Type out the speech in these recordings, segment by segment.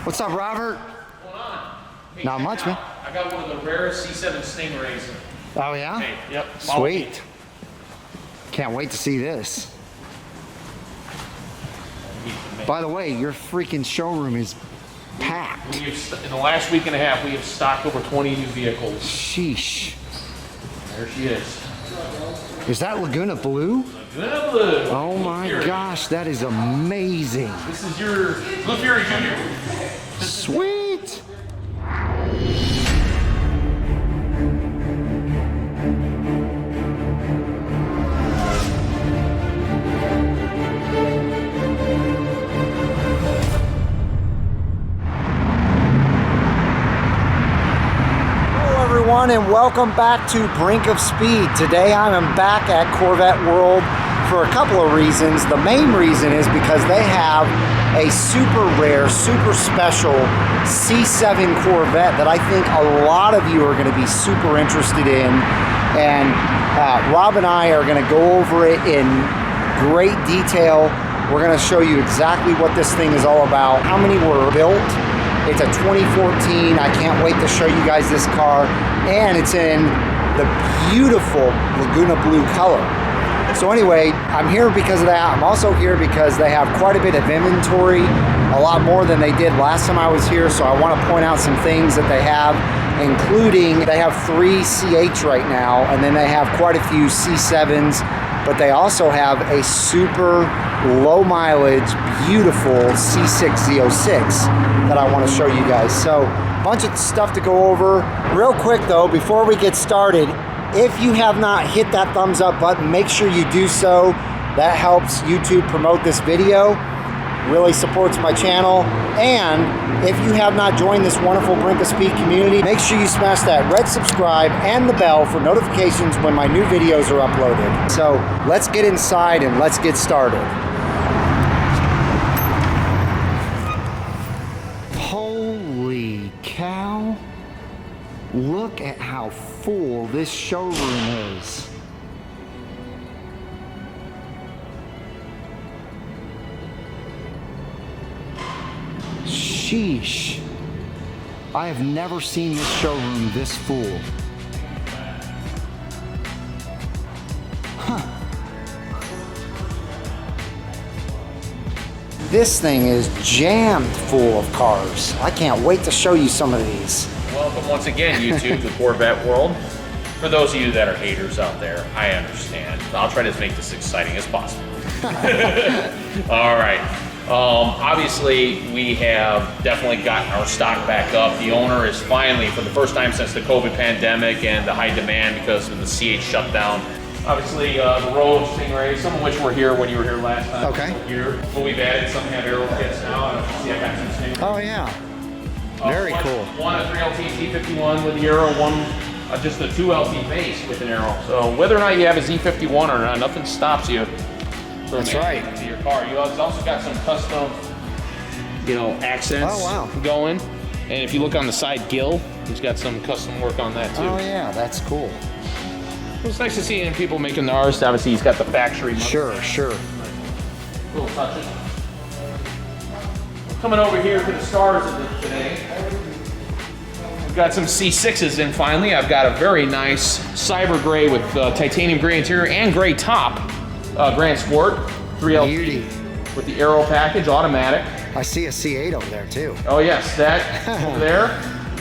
What's up, Robert? What's going on? Hey, not much, man. I got one of the rarest C7 Stingrays. Oh, yeah? Hey, yep. Sweet. Can't wait to see this. By the way, your freaking showroom is packed. In the last week and a half, we have stocked over 20 new vehicles. Sheesh. There she is. Is that Laguna Blue? Laguna Blue. Oh my gosh, that is amazing. This is your Blue Fury Jr. Sweet. And welcome back to Brink of Speed. Today I am back at Corvette World for a couple of reasons. The main reason is because they have a super rare, super special C7 Corvette that I think a lot of you are going to be super interested in. And Rob and I are going to go over it in great detail. We're going to show you exactly what this thing is all about, how many were built. It's a 2014. I can't wait to show you guys this car. And it's in the beautiful Laguna Blue color. So anyway, I'm here because of that. I'm also here because they have quite a bit of inventory, a lot more than they did last time I was here. So I want to point out some things that they have, including they have 3 C8s right now, and then they have quite a few C7s, but they also have a super low mileage, beautiful C6 Z06 that I want to show you guys. So bunch of stuff to go over. Real quick though, before we get started, if you have not hit that thumbs up button, make sure you do so. That helps YouTube promote this video, really supports my channel. And if you have not joined this wonderful Brink of Speed community, make sure you smash that red subscribe and the bell for notifications when my new videos are uploaded. So let's get inside and let's get started. Holy cow. Look at how full this showroom is. Sheesh. I have never seen this showroom this full. Huh. This thing is jammed full of cars. I can't wait to show you some of these. Welcome once again, YouTube, to Corvette World. For those of you that are haters out there, I understand. I'll try to make this exciting as possible. All right. Obviously, we have definitely gotten our stock back up. The owner is finally, for the first time since the COVID pandemic and the high demand because of the C8 shutdown, obviously the Rogue Stingray, some of which were here when you were here last time. Okay. Here, but we've added some have aero kits now. See, I got some Stingrays. Oh yeah. Very cool. One a 3LT Z51 with the aero, one just a 2LT base with an aero. So whether or not you have a Z51 or not, nothing stops you from adding to your car. You also got some custom, accents going. And if you look on the side grille, he's got some custom work on that too. Oh yeah, that's cool. It's nice to see people making the ours. Obviously, he's got the factory. Sure. Little touches. Coming over here to the stars of it today. We've got some C6s in finally. I've got a very nice cyber gray with titanium gray interior and gray top. Grand Sport 3LT with the aero package, automatic. I see a C8 over there too. Oh yes, that over there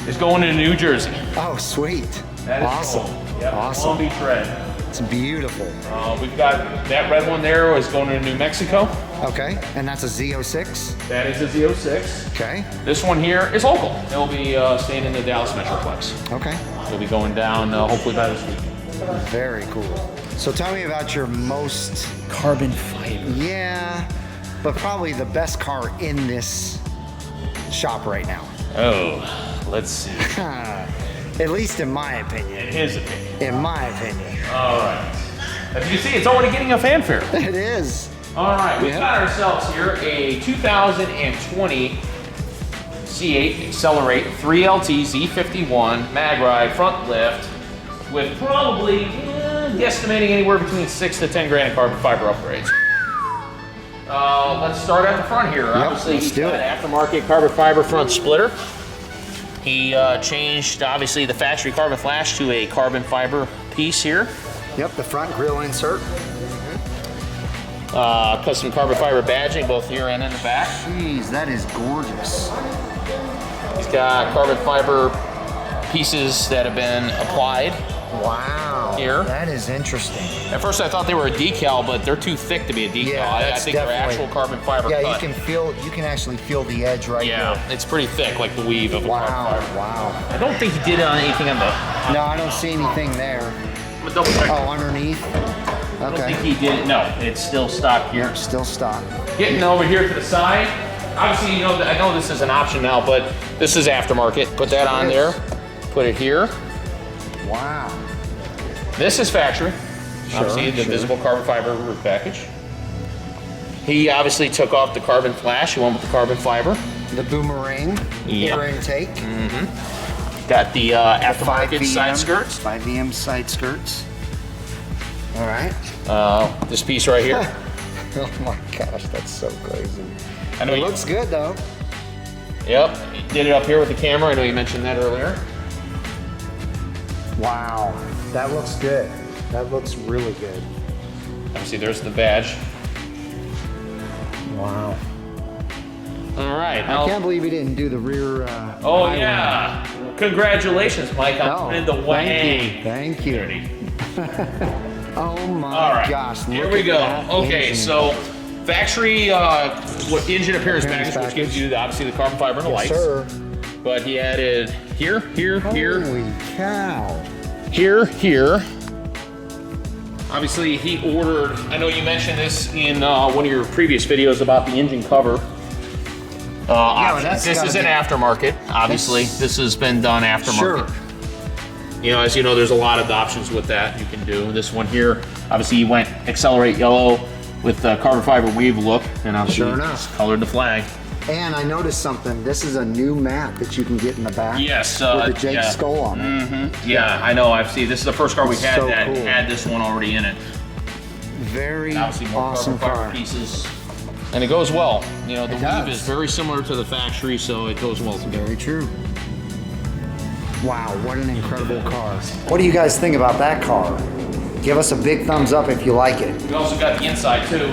is going to New Jersey. Oh sweet. That is awesome. Cool. Yep. Awesome. Long Beach red. It's beautiful. We've got that red one there is going to New Mexico. Okay, and that's a Z06? That is a Z06. Okay. This one here is local. It'll be staying in the Dallas Metroplex. Okay. We'll be going down hopefully by this weekend. Very cool. So tell me about your most... Carbon fiber. Yeah, but probably the best car in this shop right now. Oh, let's see. At least in my opinion. In his opinion. In my opinion. All right. As you can see, it's already getting a fanfare. It is. All right, we've got ourselves here a 2020 C8 Accelerate 3LT Z51 mag ride front lift with probably guesstimating anywhere between 6 to 10 grand in carbon fiber upgrades. Let's start at the front here. Obviously, he's got an aftermarket carbon fiber front splitter. He changed, obviously, the factory carbon flash to a carbon fiber piece here. Yep, the front grille insert. Custom carbon fiber badging both here and in the back. Jeez, that is gorgeous. He's got carbon fiber pieces that have been applied. Wow, here. That is interesting. At first I thought they were a decal, but they're too thick to be a decal. Yeah, I think they're actual carbon fiber cut. You can actually feel the edge right there. Yeah, it's pretty thick, like the weave of a carbon fiber. Wow. I don't think he did anything on the... No, I don't see anything there. I'm gonna double check. Oh, underneath? Okay. I don't think he did it. No, it's still stock here. Still stock. Getting over here to the side. Obviously, you know, I know this is an option now, but this is aftermarket. Put that on there. Put it here. Wow. This is factory. Obviously, the visible carbon fiber roof package. He obviously took off the carbon flash. He went with the carbon fiber. The boomerang air intake. Got the aftermarket side skirts. 5VM side skirts. All right. This piece right here. Oh my gosh, that's so crazy. I know it looks good though. Yep, he did it up here with the camera. I know you mentioned that earlier. Wow, that looks good. That looks really good. Obviously, there's the badge. Wow. All right. I can't believe he didn't do the rear. Oh yeah! Congratulations, Mike. I'm in the way. Thank you. Oh my gosh! Here we go. Okay, so factory engine appearance package, which gives you obviously the carbon fiber and the lights. Sir. But he added here. Holy cow! Here. Obviously, he ordered. I know you mentioned this in one of your previous videos about the engine cover. This is an aftermarket. Obviously, this has been done aftermarket. Sure. You know, as you know, there's a lot of options with that you can do. This one here, obviously, you went Accelerate Yellow with the carbon fiber weave look, and obviously just colored the flag. And I noticed something. This is a new mat that you can get in the back. Yes, with the Jake skull on it. Yeah, I know. I've seen. This is the first car we've had that had this one already in it. Very obviously more awesome carbon fiber car. Pieces. And it goes well. You know, the weave is very similar to the factory, so it goes well together. Very true. Wow, what an incredible car. What do you guys think about that car? Give us a big thumbs up if you like it. We also got the inside too.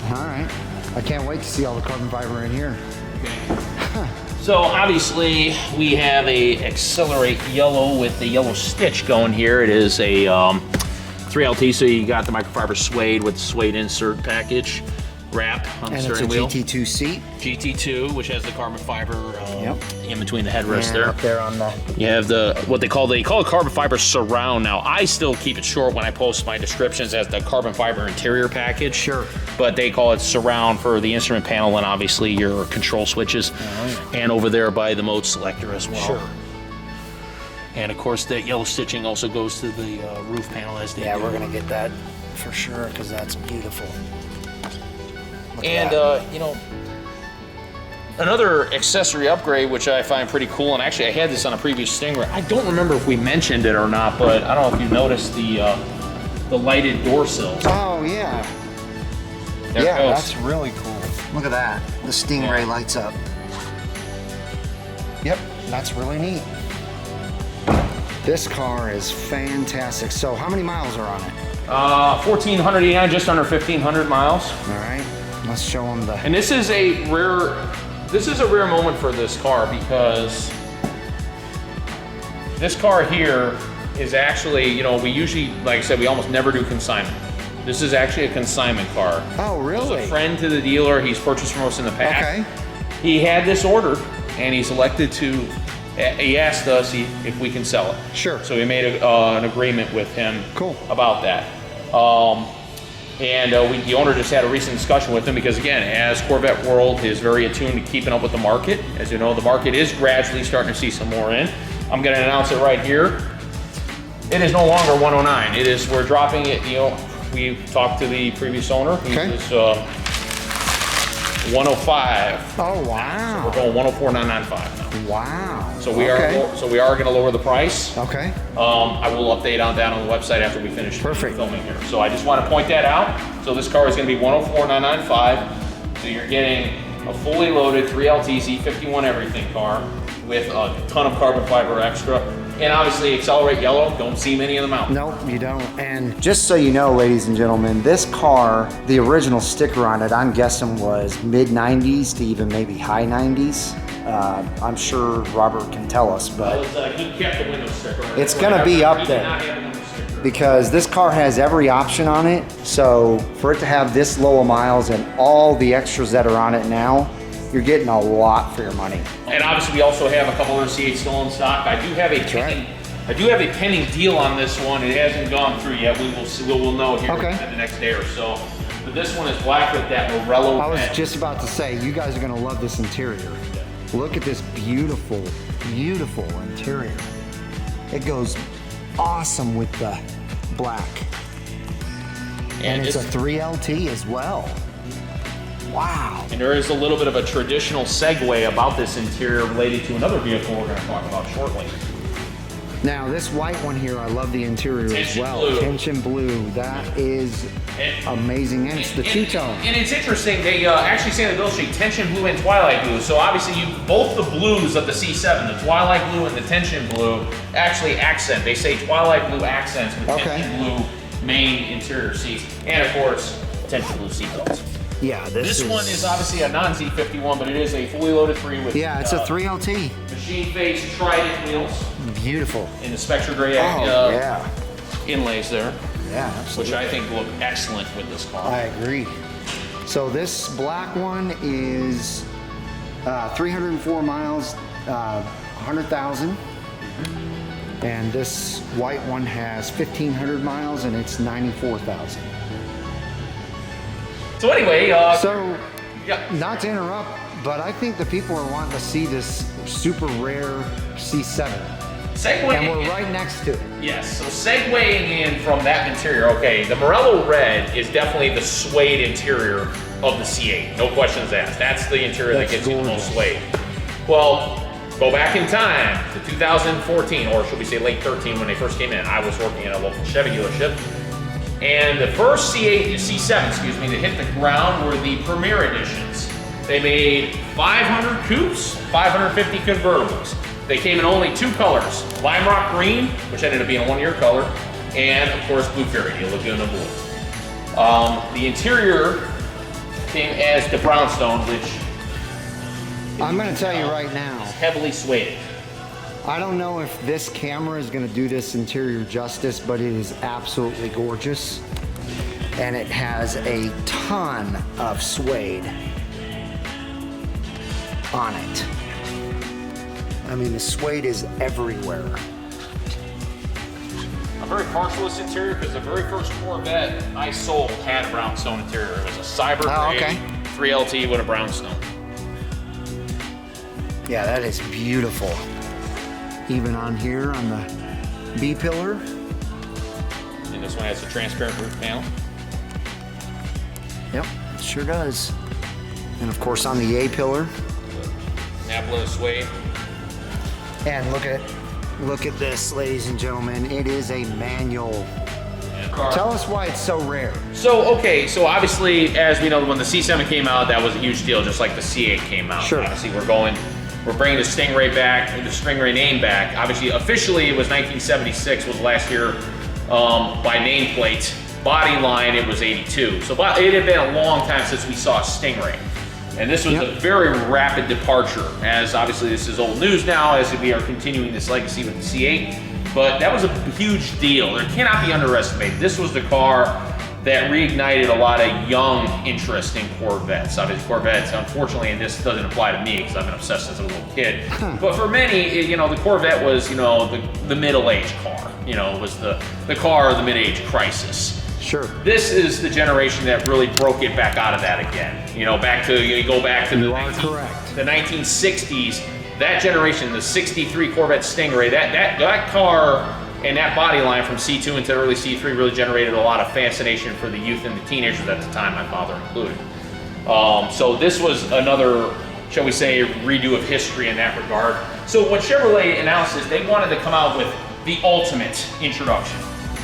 All right. I can't wait to see all the carbon fiber in here. Okay. So obviously we have a Accelerate Yellow with the yellow stitch going here. It is a 3LT, so you got the microfiber suede with the suede insert package. Wrap on the steering wheel. And it's a GT2 seat. GT2, which has the carbon fiber in between the headrests there. Up there on the... You have the, what they call it carbon fiber surround now. I still keep it short when I post my descriptions as the carbon fiber interior package. Sure. But they call it surround for the instrument panel and obviously your control switches. And over there by the mode selector as well. Sure. And of course that yellow stitching also goes to the roof panel as they do. We're gonna get that for sure because that's beautiful. And, you know, another accessory upgrade, which I find pretty cool, and actually I had this on a previous Stingray. I don't remember if we mentioned it or not, but I don't know if you noticed the lighted door sills. Oh, yeah. There it goes. That's really cool. Look at that. The Stingray lights up. Yep, that's really neat. This car is fantastic. So how many miles are on it? 1,489, just under 1,500 miles. All right. Let's show them the... And this is a rare moment for this car because this car here is actually, you know, we usually, like I said, we almost never do consignment. This is actually a consignment car. Oh, really? He's a friend to the dealer. He's purchased from us in the past. Okay. He had this ordered and he's elected to, he asked us if we can sell it. Sure. So we made an agreement with him about that. The owner just had a recent discussion with him because, again, as Corvette World is very attuned to keeping up with the market, as you know, the market is gradually starting to see some more in. I'm going to announce it right here. It is no longer 109. It is, we're dropping it, you know, we talked to the previous owner. He was 105. Oh, wow. So we're going 104,995 now. Wow. So we are going to lower the price. Okay. I will update on that on the website after we finish filming here. So I just want to point that out. So this car is going to be 104,995. So you're getting a fully loaded 3LT Z51 everything car with a ton of carbon fiber extra. And obviously Accelerate Yellow, don't see many of them out. Nope, you don't. And just so you know, ladies and gentlemen, this car, the original sticker on it, I'm guessing was mid 90s to even maybe high 90s. I'm sure Robert can tell us, but He kept the window sticker. It's gonna be up there because this car has every option on it. So for it to have this low of miles and all the extras that are on it now, you're getting a lot for your money. And obviously we also have a couple other C8 still in stock. I do have a pending deal on this one. It hasn't gone through yet. We will see, we'll know here the next day or so. But this one is black with that Morello. I was just about to say, you guys are gonna love this interior. Look at this beautiful, beautiful interior. It goes awesome with the black. And it's a 3LT as well. Wow. And there is a little bit of a traditional segue about this interior related to another vehicle we're going to talk about shortly. Now this white one here, I love the interior as well. Blue. Tension blue, that is amazing. And it's the two-tone. And it's interesting, they actually say in the build sheet, tension blue and twilight blue. So obviously both the blues of the C7, the twilight blue and the tension blue, actually accent. They say twilight blue accents with tension blue main interior seats. And of course, tension blue seat belts. Yeah, this one is obviously a non-Z51, but it is a fully loaded 3 with it's a 3LT. Machine face Trident wheels. Beautiful. In the Spectre Gray inlays there. Yeah, absolutely. Which I think look excellent with this car. I agree. So this black one is 304 miles, 100,000. And this white one has 1,500 miles and it's 94,000. So anyway, not to interrupt, but I think the people are wanting to see this super rare C7. And we're right next to it. Yes, so segueing in from that interior, okay, the Morello Red is definitely the suede interior of the C8. No questions asked. That's the interior that gets you the most suede. Well, go back in time to 2014, or should we say late 13 when they first came in. I was working in a local Chevy dealership. And the first C7, excuse me, that hit the ground were the Premier Editions. They made 500 coupes, 550 convertibles. They came in only 2 colors, Lime Rock Green, which ended up being a 1-year color, and of course Blue Fairy, the Laguna Blue. The interior came as the brownstone, which I'm going to tell you right now, is heavily suede. I don't know if this camera is going to do this interior justice, but it is absolutely gorgeous. And it has a ton of suede on it. I mean, the suede is everywhere. I'm very partial to this interior because the very first Corvette I sold had a brownstone interior. It was a Cyber Gray 3LT with a brownstone. Yeah, that is beautiful. Even on here on the B pillar. And this one has a transparent roof panel. Yep, it sure does. And of course on the A pillar. Napolo suede. And look at this, ladies and gentlemen. It is a manual. Tell us why it's so rare. So, okay, so obviously, as we know, when the C7 came out, that was a huge deal, just like the C8 came out. Sure. Obviously, we're bringing the Stingray back, the Stingray name back. Obviously, officially, it was 1976 was last year by nameplate. Body line, it was 82. So it had been a long time since we saw a Stingray. And this was a very rapid departure, as obviously this is old news now, as we are continuing this legacy with the C8. But that was a huge deal. It cannot be underestimated. This was the car that reignited a lot of young interest in Corvettes. Obviously, Corvettes, unfortunately, and this doesn't apply to me because I've been obsessed since I was a little kid. But for many, the Corvette was, the middle-aged car. It was the car of the mid-age crisis. Sure. This is the generation that really broke it back out of that again. You go back to the 1960s. That generation, the '63 Corvette Stingray, that car and that body line from C2 into early C3 really generated a lot of fascination for the youth and the teenagers at the time, my father included. So this was another, shall we say, redo of history in that regard. So what Chevrolet announced is they wanted to come out with the ultimate introduction.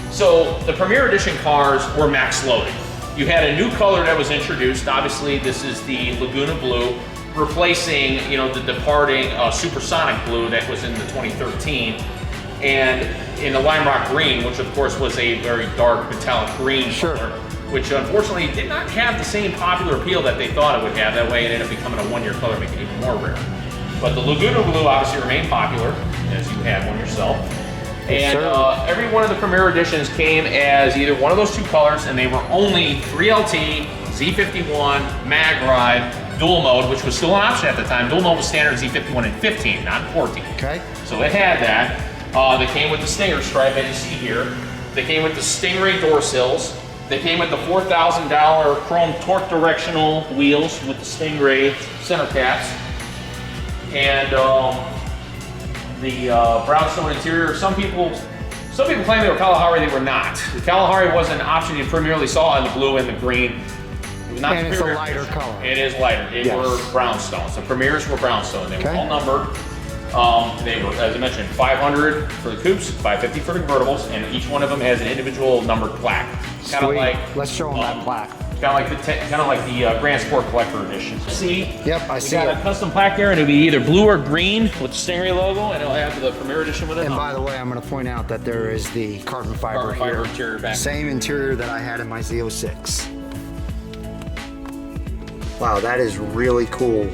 So the Premier Edition cars were max loaded. You had a new color that was introduced. Obviously, this is the Laguna Blue, replacing, you know, the departing Supersonic Blue that was in the 2013, and in the Lime Rock Green, which of course was a very dark metallic green color, which unfortunately did not have the same popular appeal that they thought it would have. That way it ended up becoming a one-year color, making it even more rare. But the Laguna Blue obviously remained popular, as you had one yourself. And every one of the Premier Editions came as either one of those two colors, and they were only 3LT, Z51, Mag Ride, Dual Mode, which was still an option at the time. Dual Mode was standard Z51 and 15, not 14. Okay. So it had that. They came with the Stinger stripe, as you see here. They came with the Stingray door sills. They came with the $4,000 chrome torque directional wheels with the Stingray center caps. And the brownstone interior. Some people claim they were Kalahari, they were not. The Kalahari was an option you primarily saw in the blue and the green. It was not, and it's a lighter color. It is lighter. They were brownstones. The Premiers were brownstone. They were all numbered. They were, as I mentioned, 500 for the coupes, 550 for the convertibles, and each one of them has an individual numbered plaque. Kind of like, let's show them that plaque. Kind of like the Grand Sport Collector Edition. See? Yep, I see it. A custom plaque there, and it'll be either blue or green with the Stingray logo, and it'll have the Premier Edition with it. And by the way, I'm going to point out that there is the carbon fiber here. Interior back. Same interior that I had in my Z06. Wow, that is really cool.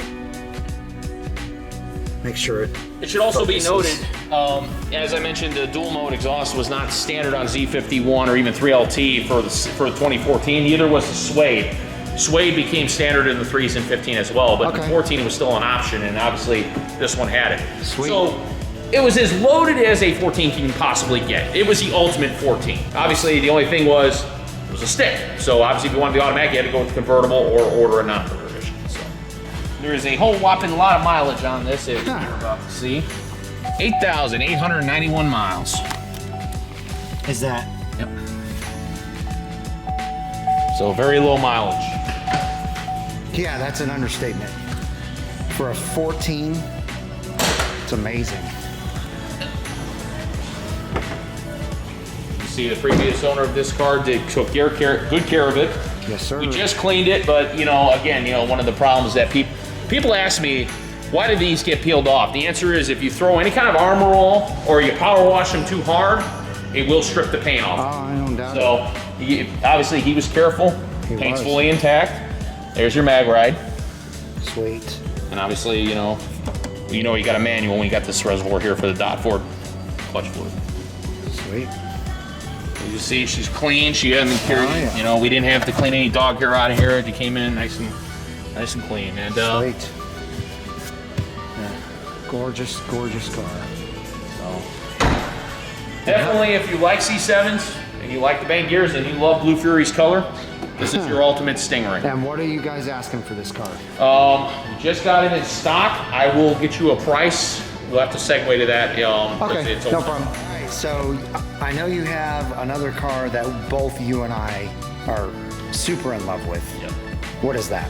Make sure it should also be noted, as I mentioned, the dual mode exhaust was not standard on Z51 or even 3LT for the 2014. Neither was the suede. Suede became standard in the 3s and 15 as well, but the 14 was still an option, and obviously this one had it. Sweet. So it was as loaded as a 14 can possibly get. It was the ultimate 14. Obviously, the only thing was it was a stick. So obviously, if you wanted the automatic, you had to go with the convertible or order a non-convertible. There is a whole whopping lot of mileage on this, as you're about to see. 8,891 miles. Is that? Yep. So very low mileage. Yeah, that's an understatement. For a 14, it's amazing. You see, the previous owner of this car took good care of it. Yes, sir. We just cleaned it, but you know, again, you know, one of the problems that people ask me, why do these get peeled off? The answer is if you throw any kind of Armor All or you power wash them too hard, it will strip the paint off. Oh, I don't doubt it. So obviously he was careful. Paint's fully intact. There's your mag ride. Sweet. And obviously, you know you got a manual when you got this reservoir here for the Dot Ford clutch fluid. Sweet. You see, she's clean. She hasn't carried. You know, we didn't have to clean any dog hair out of here. It came in nice and clean. And sweet. Yeah. Gorgeous, gorgeous car. So definitely, if you like C7s and you like the bang gears and you love Blue Fury's color, this is your ultimate Stingray. And what are you guys asking for this car? We just got it in stock. I will get you a price. We'll have to segue to that. Okay, no problem. All right, so I know you have another car that both you and I are super in love with. Yep. What is that?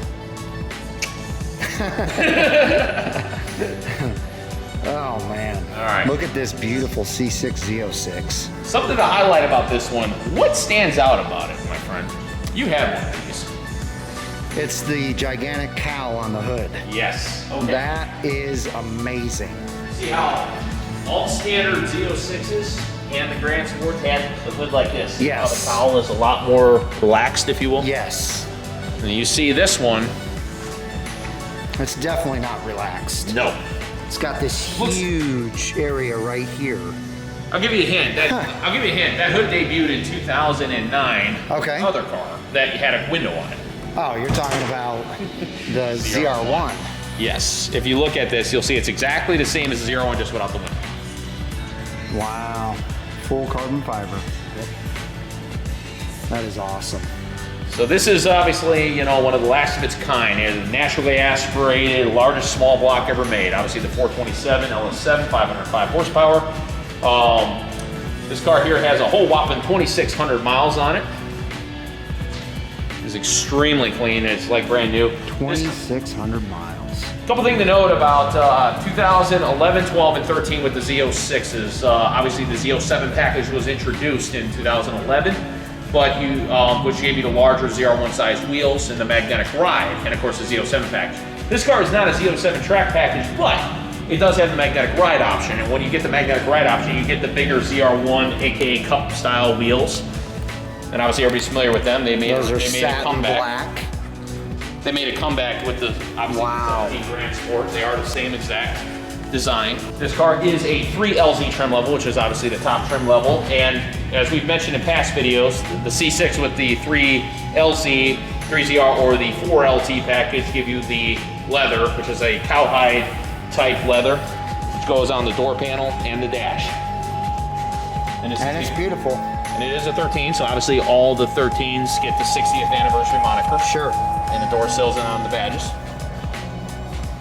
Oh man. All right. Look at this beautiful C6 Z06. Something to highlight about this one. What stands out about it, my friend? You have one of these. It's the gigantic cowl on the hood. Yes. Okay. That is amazing. See how all standard Z06s and the Grand Sport had the hood like this? Yes. How the cowl is a lot more relaxed, if you will. Yes. And you see this one. It's definitely not relaxed. No. It's got this huge area right here. I'll give you a hint. I'll give you a hint. That hood debuted in 2009. Okay. Other car that had a window on it. Oh, you're talking about the ZR1. Yes. If you look at this, you'll see it's exactly the same as the ZR1, just without the window. Wow. Full carbon fiber. Yep. That is awesome. So this is obviously, you know, one of the last of its kind. It is naturally aspirated, largest small block ever made. Obviously the 427 LS7, 505 horsepower. This car here has a whole whopping 2,600 miles on it. It's extremely clean. It's like brand new. 2,600 miles. Couple things to note about 2011, 12, and 13 with the Z06 is obviously the Z07 package was introduced in 2011. but you, which gave you the larger ZR1 sized wheels and the magnetic ride, and of course the Z07 package. This car is not a Z07 track package, but it does have the magnetic ride option, and when you get the magnetic ride option, you get the bigger ZR1, aka Cup style wheels. And obviously everybody's familiar with them. They made a comeback. Black. They made a comeback with the obviously the Grand Sport. They are the same exact design. This car is a 3LZ trim level, which is obviously the top trim level. And as we've mentioned in past videos, the C6 with the 3LZ, 3ZR, or the 4LT package give you the leather, which is a cowhide type leather, which goes on the door panel and the dash. And it's beautiful. And it is a 13, so obviously all the 13s get the 60th anniversary moniker. Sure. And the door sills and on the badges.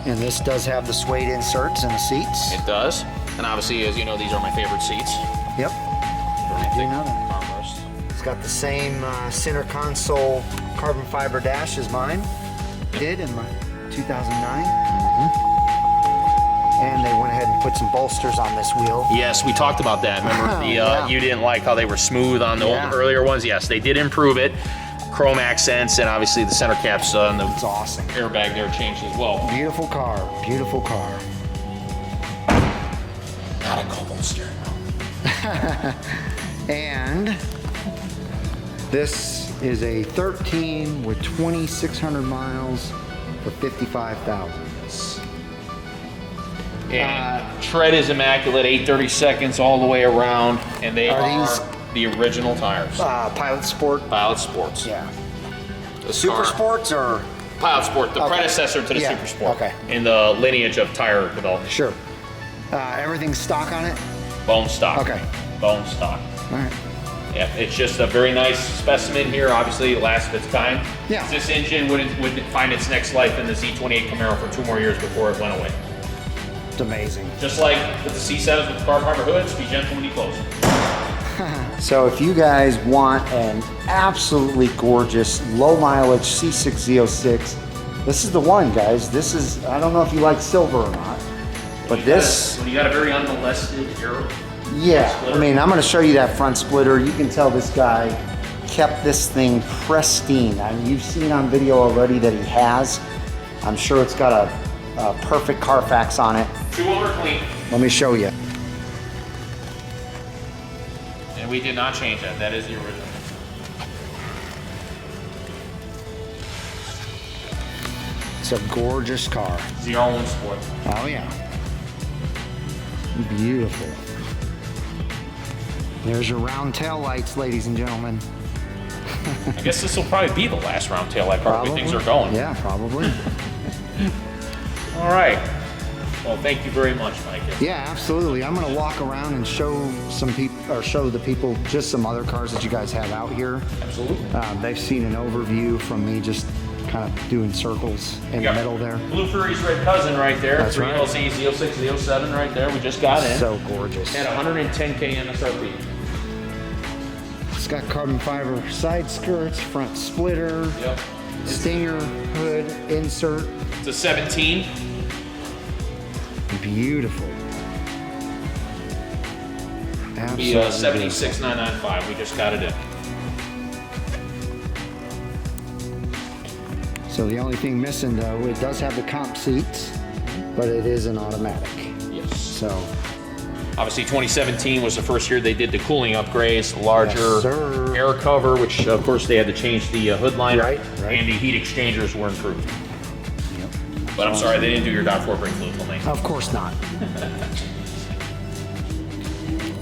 And this does have the suede inserts in the seats. It does. And obviously, as you know, these are my favorite seats. Yep. I do know that. Armrest. It's got the same center console carbon fiber dash as mine did in my 2009. And they went ahead and put some bolsters on this wheel. Yes, we talked about that. Remember, you didn't like how they were smooth on the earlier ones. Yes, they did improve it. Chrome accents, and obviously the center caps and the awesome airbag there changed as well. Beautiful car, beautiful car. Not a cobalt steering wheel. And this is a 13 with 2,600 miles for 55,000. And tread is immaculate, 8/32 all the way around, and they are the original tires. Pilot Sport. Pilot Sports. Yeah. The Super Sports or Pilot Sport, the predecessor to the Super Sport. Okay. In the lineage of tire development. Sure. Everything's stock on it? Bone stock. Okay. Bone stock. All right. Yeah, it's just a very nice specimen here. Obviously, last of its kind. Yeah. This engine would find its next life in the Z28 Camaro for 2 more years before it went away. It's amazing. Just like with the C7s with the carbon fiber hoods, be gentle when you close. So if you guys want an absolutely gorgeous, low mileage C6 Z06, this is the one, guys. This is, I don't know if you like silver or not, but when you got a very unmolested aero. Yeah, splitter. I mean, I'm gonna show you that front splitter. You can tell this guy kept this thing pristine. I mean, you've seen on video already that he has. I'm sure it's got a perfect Carfax on it. 2 over clean. Let me show you. And we did not change that. That is the original. It's a gorgeous car. ZR1 Sport. Oh yeah. Beautiful. There's your round tail lights, ladies and gentlemen. I guess this will probably be the last round tail light car. Things are going. Yeah, probably. All right. Well, thank you very much, Mike. Yeah, absolutely. I'm gonna walk around and show some people, or show the people just some other cars that you guys have out here. Absolutely. They've seen an overview from me just kind of doing circles in the middle there. Blue Fury's red cousin right there. That's right. 3LZ, Z06, Z07 right there. We just got in. So gorgeous. At 110K MSRP. It's got carbon fiber side skirts, front splitter, Yep. stinger hood insert. It's a 17. Beautiful. Be Absolutely. 76995. We just got it in. So the only thing missing though, it does have the comp seats, but it is an automatic. Yes. So obviously 2017 was the first year they did the cooling upgrades, the larger Yes, sir. air cover, which of course they had to change the hood liner, Right. and the heat exchangers were improved. Yep. But I'm sorry, they didn't do your .4 brake fluid filling. Of course not.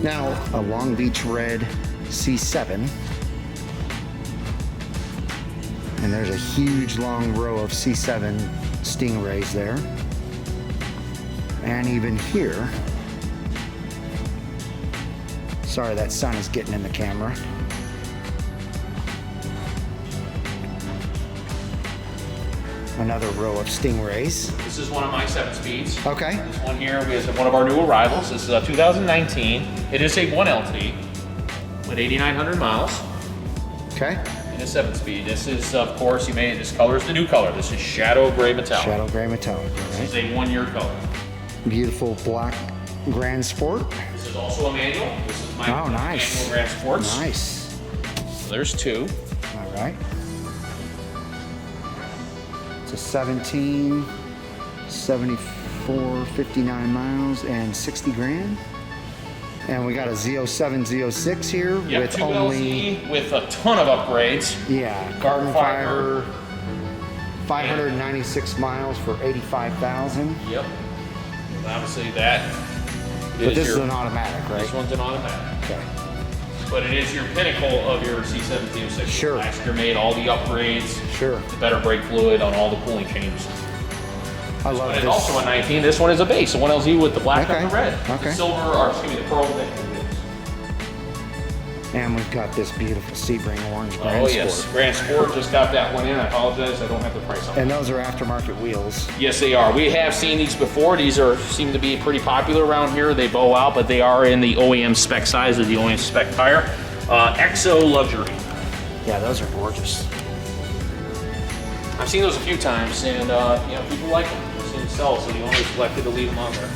Now, a Long Beach red C7. And there's a huge long row of C7 Stingrays there. And even here, sorry that sun is getting in the camera. Another row of Stingrays. This is one of my 7-speeds. Okay. This one here is one of our new arrivals. This is a 2019. It is a 1LT with 8,900 miles. Okay. And a 7-speed. This is, of course, this color is the new color. This is Shadow Gray Metallic. Shadow gray metallic, all This is right. a 1-year color. Beautiful black Grand Sport. This is also a manual. This is my Oh, nice. manual Grand Sports. Nice. So there's 2. All right. It's a 17, 74, 59 miles and 60 grand. And we got a Z07, Z06 here Yep, with 2 only... LZ with a ton of upgrades. Yeah, carbon fiber, 596 miles for 85,000. Yep. Obviously that But this is an automatic, right? This one's an automatic. Okay. But it is your pinnacle of your C7 Z06. Sure. Last year made all the upgrades. Sure. The better brake fluid on all the cooling changes. I love But this. it's also a 19. This one is a base, a 1LZ with the black and the red. Okay. The silver, or excuse me, the pearl victory. And we've got this beautiful Sebring orange Grand Oh yes, Sport. Grand Sport just got that one in. I apologize, I don't have the price on it. And those are aftermarket wheels. Yes, they are. We have seen these before. These seem to be pretty popular around here. They bow out, but they are in the OEM spec size of the OEM spec tire. Exo Luxury. Yeah, those are gorgeous. I've seen those a few times, and you know, people like them. They seem to sell, so the owners elected to leave them on there.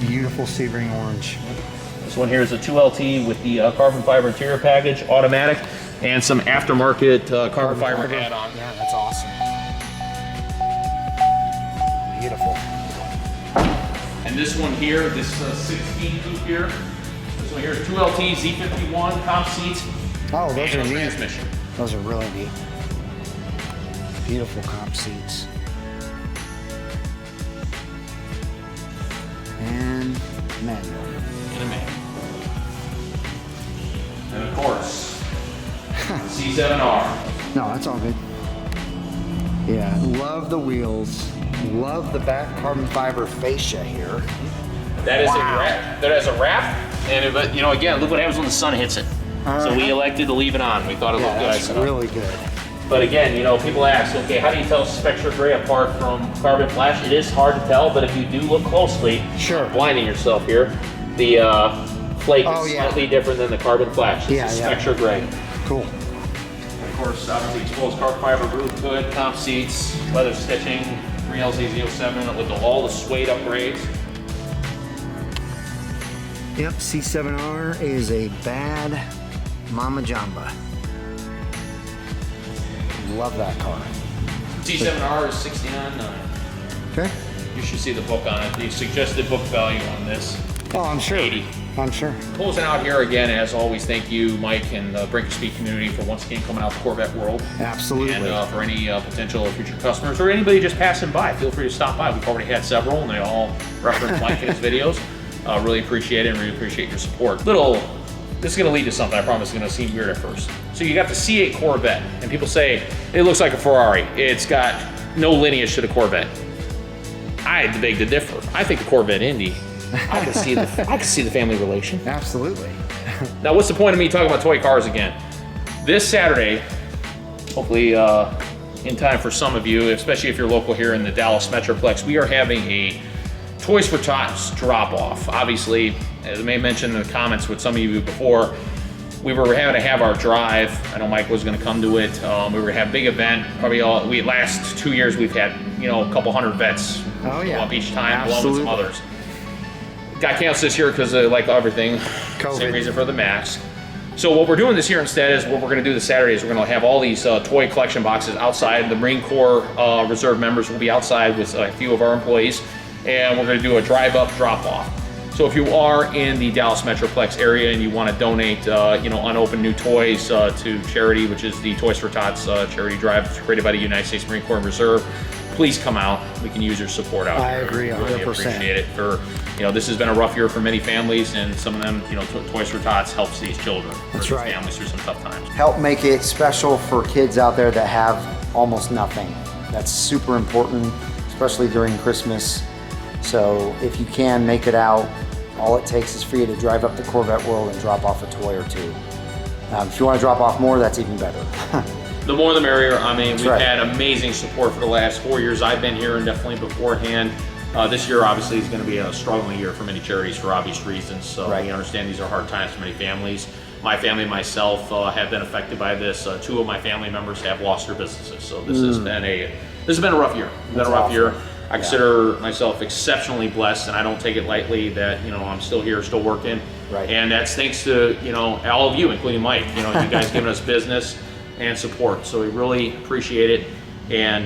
Beautiful Sebring orange. This one here is a 2LT with the carbon fiber interior package, automatic, and some aftermarket carbon fiber add-on. Yeah, that's awesome. Beautiful. And this one here, this 16 coupe here, this one here is 2LT Z51 comp seats. Oh, those are and neat. transmission. Those are really neat. Beautiful comp seats. And manual. In a manual. And of course, C7R. No, that's all good. Yeah, love the wheels. Love the back carbon fiber fascia here. That is Wow. a wrap. That has a wrap, and but you know, again, look what happens when the sun hits it. So we elected to leave it on. We thought it looked Yeah, good. that's I said, really good. But again, you know, people ask, okay, how do you tell Spectra Gray apart from Carbon Flash? It is hard to tell, but if you do look closely, Sure. blinding yourself here, the flake Oh, is yeah. slightly different than the Carbon Flash. This is Yeah. Spectra Gray. Cool. Of course, obviously exposed carbon fiber roof hood, comp seats, leather stitching, 3LZ Z07 with all the suede upgrades. Yep, C7R is a bad Mama Jamba. Love that car. C7R is $69.9. Okay. You should see the book on it. The suggested book value on this. Oh, I'm sure. 80. I'm sure. Closing out here again, as always, thank you, Mike, and the Brink of Speed community for once again coming out to Corvette World. Absolutely. And for any potential future customers or anybody just passing by, feel free to stop by. We've already had several, and they all reference Mike in his videos. Really appreciate it, and really appreciate your support. This is going to lead to something I promise is going to seem weird at first. So you got the C8 Corvette, and people say it looks like a Ferrari. It's got no lineage to the Corvette. I beg to differ. I think the Corvette Indy. I can see the family relation. Absolutely. Now, what's the point of me talking about toy cars again? This Saturday, hopefully in time for some of you, especially if you're local here in the Dallas Metroplex, we are having a Toys for Tots drop-off. Obviously, as I may mention in the comments with some of you before, we were having to have our drive. I know Mike was going to come to it. We were going to have a big event. Probably last 2 years we've had a couple hundred vets Oh, yeah. go up each time, along Absolutely. with some others. Got canceled this year because like everything, COVID. same reason for the mask. So what we're doing this year instead is what we're going to do this Saturday is we're going to have all these toy collection boxes outside. The Marine Corps Reserve members will be outside with a few of our employees, and we're going to do a drive-up drop-off. So if you are in the Dallas Metroplex area and you want to donate, unopened new toys to charity, which is the Toys for Tots charity drive created by the United States Marine Corps Reserve, please come out. We can use your support out I there. agree, We really 100%. appreciate it. This has been a rough year for many families, and some of them, Toys for Tots helps these children. That's or right. Families through some tough times. Help make it special for kids out there that have almost nothing. That's super important, especially during Christmas. So if you can make it out, all it takes is for you to drive up to Corvette World and drop off a toy or two. If you want to drop off more, that's even better. The more the merrier. I mean, we've right. had amazing support for the last 4 years I've been here, and definitely beforehand. This year, obviously, is going to be a struggling year for many charities for obvious reasons. So Right. we understand these are hard times for many families. My family and myself have been affected by this. 2 of my family members have lost their businesses. So this has been a rough year. It's been a rough year. I consider myself exceptionally blessed, and I don't take it lightly that, you know, I'm still here, still working. Right. And that's thanks to, you know, all of you, including Mike. You know, you guys giving us business and support. So we really appreciate it. And,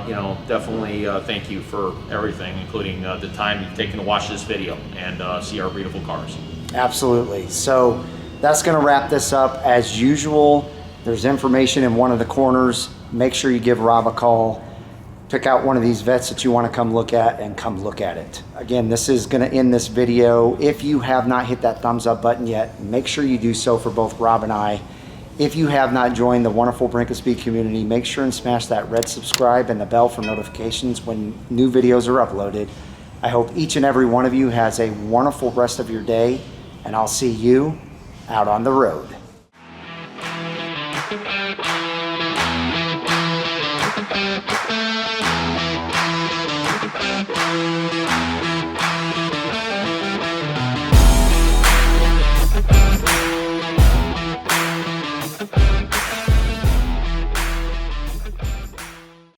you know, definitely thank you for everything, including the time you've taken to watch this video and see our beautiful cars. Absolutely. So that's going to wrap this up. As usual, there's information in one of the corners. Make sure you give Rob a call. Pick out one of these vets that you want to come look at and come look at it. Again, this is going to end this video. If you have not hit that thumbs up button yet, make sure you do so for both Rob and I. If you have not joined the wonderful Brink of Speed community, make sure and smash that red subscribe and the bell for notifications when new videos are uploaded. I hope each and every one of you has a wonderful rest of your day, and I'll see you out on the road.